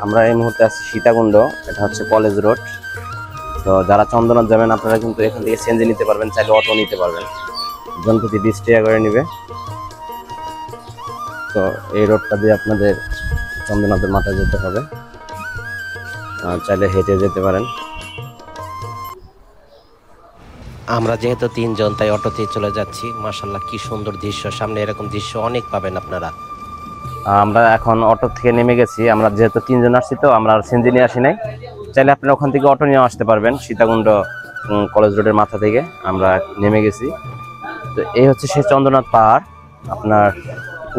আমরা এই মুহূর্তে আছি সীতাকুণ্ড, এটা হচ্ছে কলেজ রোড। তো যারা চন্দ্রনাথ যাবেন আপনারা কিন্তু এখান থেকে সিএনজি নিতে পারবেন, চাইলে অটো নিতে পারবেন, জনপ্রতি 20 টাকা করে নেবে। তো এই রোডটা দিয়ে আপনাদের চন্দ্রনাথের মাথায় যেতে হবে, চাইলে হেঁটে যেতে পারেন। আমরা যেহেতু 3 জন তাই অটোতেই চলে যাচ্ছি। মাশাআল্লাহ কি সুন্দর দৃশ্য, সামনে এরকম দৃশ্য অনেক পাবেন আপনারা। আমরা এখন অটো থেকে নেমে গেছি। আমরা যেহেতু 3 জন আসছি, তো আমরা সিএনজি নিয়ে আসি নাই, চাইলে আপনারা ওখান থেকে অটো নিয়ে আসতে পারবেন। সীতাকুণ্ড কলেজ রোডের মাথা থেকে আমরা নেমে গেছি। তো এই হচ্ছে সেই চন্দ্রনাথ পাহাড়। আপনার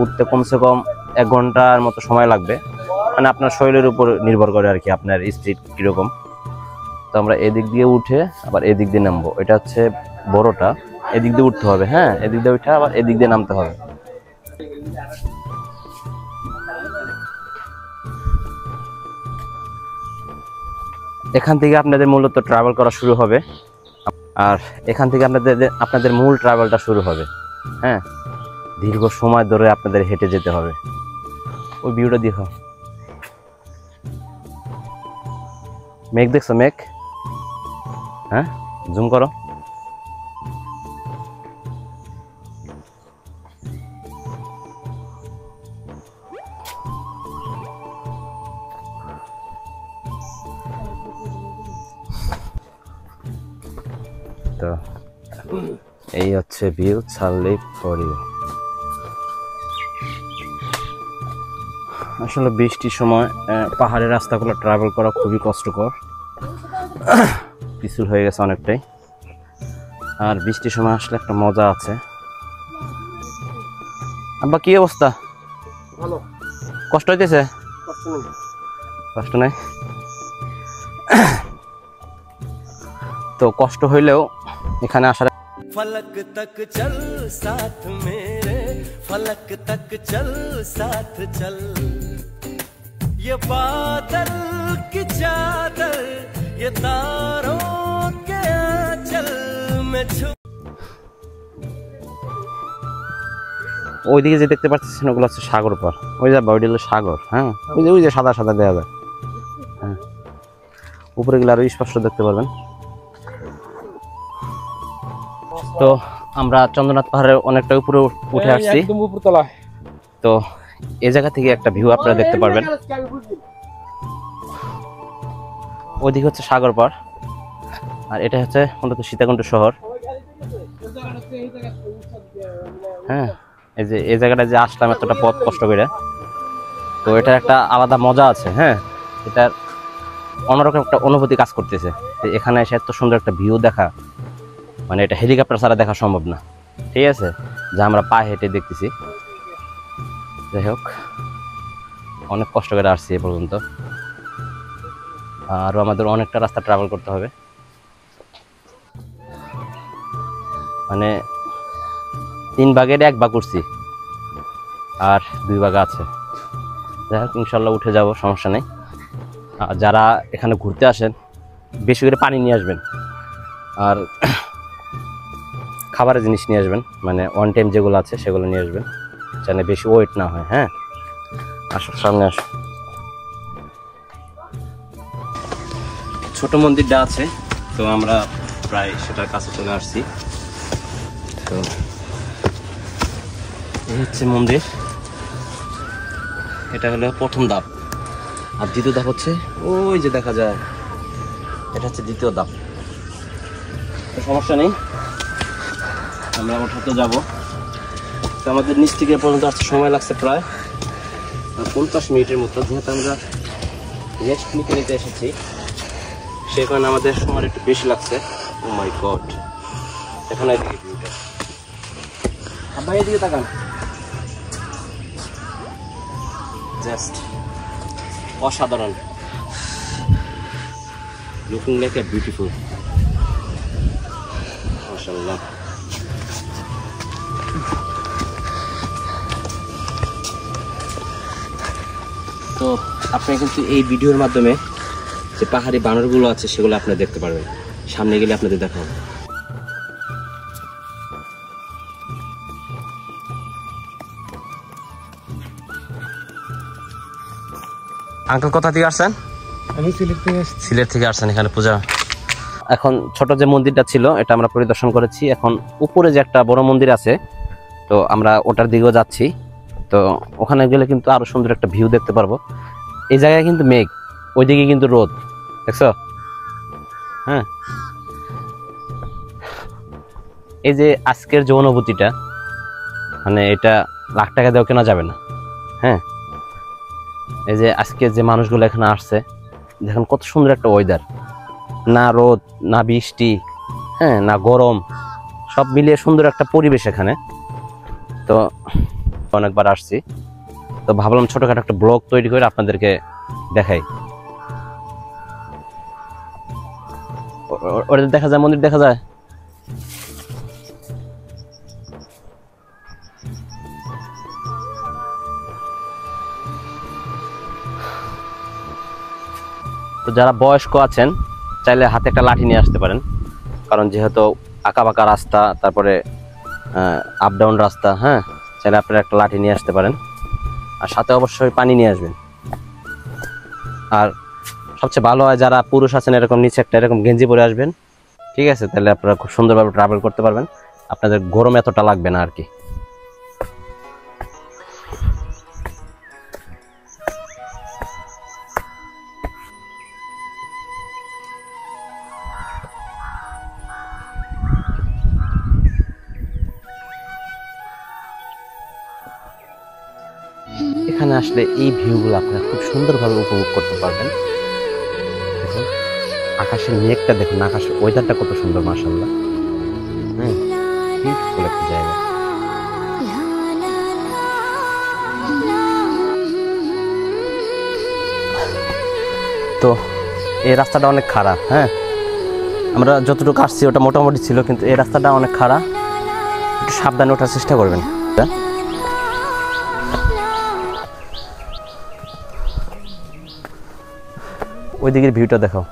উঠতে কমসে কম 1 ঘন্টার মতো সময় লাগবে, মানে আপনার শরীরের উপর নির্ভর করে আর কি, আপনার স্পিড কীরকম। তো আমরা এদিক দিয়ে উঠে আবার এদিক দিয়ে নামবো। এটা হচ্ছে বড়টা, এদিক দিয়ে উঠতে হবে। হ্যাঁ, এদিক দিয়ে উঠে আবার এদিক দিয়ে নামতে হবে। এখান থেকে আপনাদের মূলত ট্রাভেল করা শুরু হবে, আর এখান থেকে আপনাদের মূল ট্রাভেলটা শুরু হবে। হ্যাঁ, দীর্ঘ সময় ধরে আপনাদের হেঁটে যেতে হবে। ওই ভিউটা দেখো, মেঘ দেখছো? মেঘ, হ্যাঁ, জুম করো। তো এই হচ্ছে ভিউ, ছাড়লেই ফর ইউ। আসলে বৃষ্টির সময় পাহাড়ের রাস্তাগুলো ট্রাভেল করা খুবই কষ্টকর, পিছল হয়ে গেছে অনেকটাই। আর বৃষ্টির সময় আসলে একটা মজা আছে। আব্বা কি অবস্থা? ভালো। কষ্ট হইতেছে? কষ্ট নাই। তো কষ্ট হইলেও এখানে আসার फलक तक चल साथ मेरे, फलक तक चल साथ चल, ये बादल की चादर, ये तारों के आंचल में छुप। ওইদিকে যে দেখতে পাচ্ছেন ওগুলো হচ্ছে সাগর পার। ওই যে বডি হলো সাগর। হ্যাঁ, ওই যে সাদা সাদা দেওয়া যায়। হ্যাঁ, উপরে গেলে আরো স্পষ্ট দেখতে পারবেন। তো আমরা চন্দ্রনাথ পাহাড়ের অনেকটা উপরে উঠে আসছি, একদম উপরতলায়। তো এই জায়গা থেকে একটা ভিউ আপনারা দেখতে পারবেন। ওইদিকে হচ্ছে সাগর পার, আর এটা হচ্ছে মূলত সীতাকুণ্ড শহর। হ্যাঁ, এই যে এই জায়গাটা যে আসলাম এতটা পথ কষ্ট করে, তো এটার একটা আলাদা মজা আছে। হ্যাঁ, এটার অন্যরকম একটা অনুভূতি কাজ করতেছে। এখানে এসে এত সুন্দর একটা ভিউ দেখা, মানে এটা হেলিকপ্টার ছাড়া দেখা সম্ভব না। ঠিক আছে, যা আমরা পা হেঁটে দেখতেছি। যাই হোক, অনেক কষ্ট করে আসছি এ পর্যন্ত, আরও আমাদের অনেকটা রাস্তা ট্রাভেল করতে হবে। মানে 3 ভাগের 1 ভাগ উঠছি, আর 2 ভাগ আছে। যাই হোক, ইনশাল্লাহ উঠে যাব, সমস্যা নেই। আর যারা এখানে ঘুরতে আসেন বেশি করে পানি নিয়ে আসবেন, আর খাবারের জিনিস নিয়ে আসবেন, মানে ওয়ান টাইম যেগুলো আছে সেগুলো নিয়ে আসবেন, যেন বেশি ওয়েট না হয়। হ্যাঁ, আসো সামনে আসো। ছোট মন্দিরটা আছে, তো আমরা প্রায় সেটার কাছে চলে আসছি। তো এই হচ্ছে মন্দির। এটা হলো প্রথম ধাপ, আর দ্বিতীয় ধাপ হচ্ছে ওই যে দেখা যায়, এটা হচ্ছে দ্বিতীয় ধাপ। তো সমস্যা নেই, আমরা ওঠাতে যাব। তো আমাদের নিচ থেকে পর্যন্ত আসতে সময় লাগছে প্রায় 50 মিনিটের মতো, যেহেতু আমরা রেস্ট নিতে এসেছি, সেই কারণে আমাদের সময় একটু বেশি লাগছে। ও মাই গড, এখন এদিকে ভিউটা, আব্বা এদিকে তাকান, জাস্ট অসাধারণ, লুকিং লাইক এ বিউটিফুল, মাশাআল্লাহ। তো আপনি কিন্তু এই ভিডিওর মাধ্যমে যে পাহাড়ি বানরগুলো আছে সেগুলো আপনারা দেখতে পারবেন, সামনে গেলে আপনাদের দেখা হবে। আঙ্কেল কোথা থেকে আসছেন? আমি সিলেট থেকে আসছি। সিলেট থেকে আসছেন এখানে পূজা। এখন ছোট যে মন্দিরটা ছিল এটা আমরা পরিদর্শন করেছি। এখন উপরে যে একটা বড় মন্দির আছে, তো আমরা ওটার দিকেও যাচ্ছি। তো ওখানে গেলে কিন্তু আরো সুন্দর একটা ভিউ দেখতে পারবো। এই জায়গায় কিন্তু মেঘ, ওইদিকে কিন্তু রোদ, দেখছো? হ্যাঁ, এই যে আজকের যে অনুভূতিটা, মানে এটা লাখ টাকা দিয়েও কেনা যাবে না। হ্যাঁ, এই যে আজকে যে মানুষগুলো এখানে আসছে, দেখেন কত সুন্দর একটা ওয়েদার, না রোদ না বৃষ্টি, হ্যাঁ না গরম, সব মিলিয়ে সুন্দর একটা পরিবেশ এখানে। তো অনেকবার আসছি, তো ভাবলাম ছোটখাটো একটা ব্লগ তৈরি করে আপনাদেরকে দেখাই। ওটা দেখা যায়, মন্দির দেখা যায়। তো যারা বয়স্ক আছেন চাইলে হাতে একটা লাঠি নিয়ে আসতে পারেন, কারণ যেহেতু আঁকা বাঁকা রাস্তা, তারপরে আপ ডাউন রাস্তা, হ্যাঁ চাইলে আপনারা একটা লাঠি নিয়ে আসতে পারেন। আর সাথে অবশ্যই পানি নিয়ে আসবেন। আর সবচেয়ে ভালো হয় যারা পুরুষ আছেন এরকম নিচে একটা এরকম গেঞ্জি পরে আসবেন, ঠিক আছে? তাহলে আপনারা খুব সুন্দরভাবে ট্রাভেল করতে পারবেন, আপনাদের গরম এতটা লাগবে না আর কি। এখানে আসলে এই ভিউগুলো আপনারা খুব সুন্দরভাবে উপভোগ করতে পারবেন। দেখুন আকাশের মেঘটা, দেখুন আকাশের ওয়েদারটা কত সুন্দর, মাশাআল্লাহ। বিউটিফুল একটা জায়গা। তো এই রাস্তাটা অনেক খারাপ, হ্যাঁ আমরা যতটুকু আসছি ওটা মোটামুটি ছিল, কিন্তু এই রাস্তাটা অনেক খারাপ, একটু সাবধানে ওঠার চেষ্টা করবেন। ওই দিকের ভিউটা দেখাও।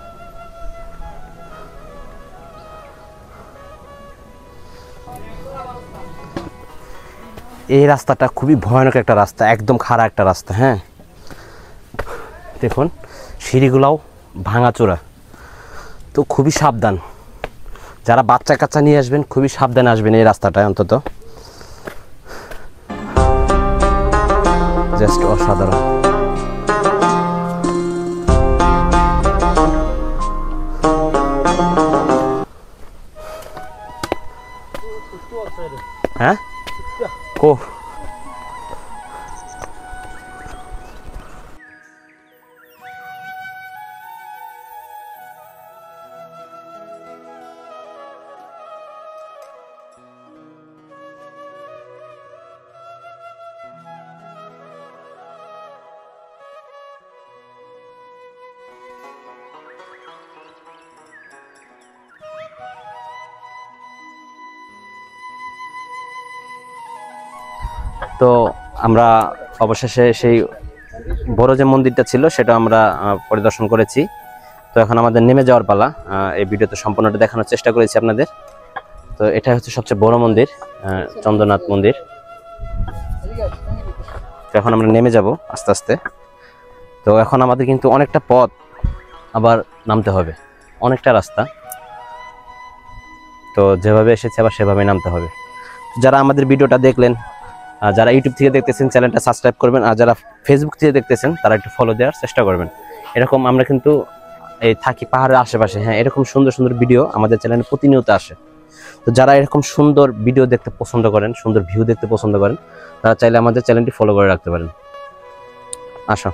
এই রাস্তাটা খুবই ভয়ানক একটা রাস্তা, একদম খারাপ একটা রাস্তা। হ্যাঁ দেখুন সিঁড়িগুলাও ভাঙাচোরা, তো খুবই সাবধান। যারা বাচ্চা কাচ্চা নিয়ে আসবেন খুবই সাবধানে আসবেন এই রাস্তাটায় অন্তত। জাস্ট অসাধারণ। হ্যাঁ কো তো আমরা অবশেষে সেই বড় যে মন্দিরটা ছিল সেটা আমরা পরিদর্শন করেছি। তো এখন আমাদের নেমে যাওয়ার পালা। এই ভিডিওতে সম্পূর্ণটা দেখানোর চেষ্টা করেছি আপনাদের। তো এটা হচ্ছে সবচেয়ে বড় মন্দির, চন্দ্রনাথ মন্দির। তো এখন আমরা নেমে যাব আস্তে আস্তে। তো এখন আমাদের কিন্তু অনেকটা পথ আবার নামতে হবে, অনেকটা রাস্তা। তো যেভাবে এসেছে আবার সেভাবে নামতে হবে। যারা আমাদের ভিডিওটা দেখলেন, যারা ইউটিউব থেকে দেখতেছেন চ্যানেলটা সাবস্ক্রাইব করবেন, আর যারা ফেসবুক থেকে দেখতেছেন তারা একটু ফলো দেওয়ার চেষ্টা করবেন। এরকম আমরা কিন্তু এই থাকি পাহাড়ের আশেপাশে, হ্যাঁ এরকম সুন্দর সুন্দর ভিডিও আমাদের চ্যানেলে প্রতিনিয়ত আসে। তো যারা এরকম সুন্দর ভিডিও দেখতে পছন্দ করেন, সুন্দর ভিউ দেখতে পছন্দ করেন, তারা চাইলে আমাদের চ্যানেলটি ফলো করে রাখতে পারেন। আসো।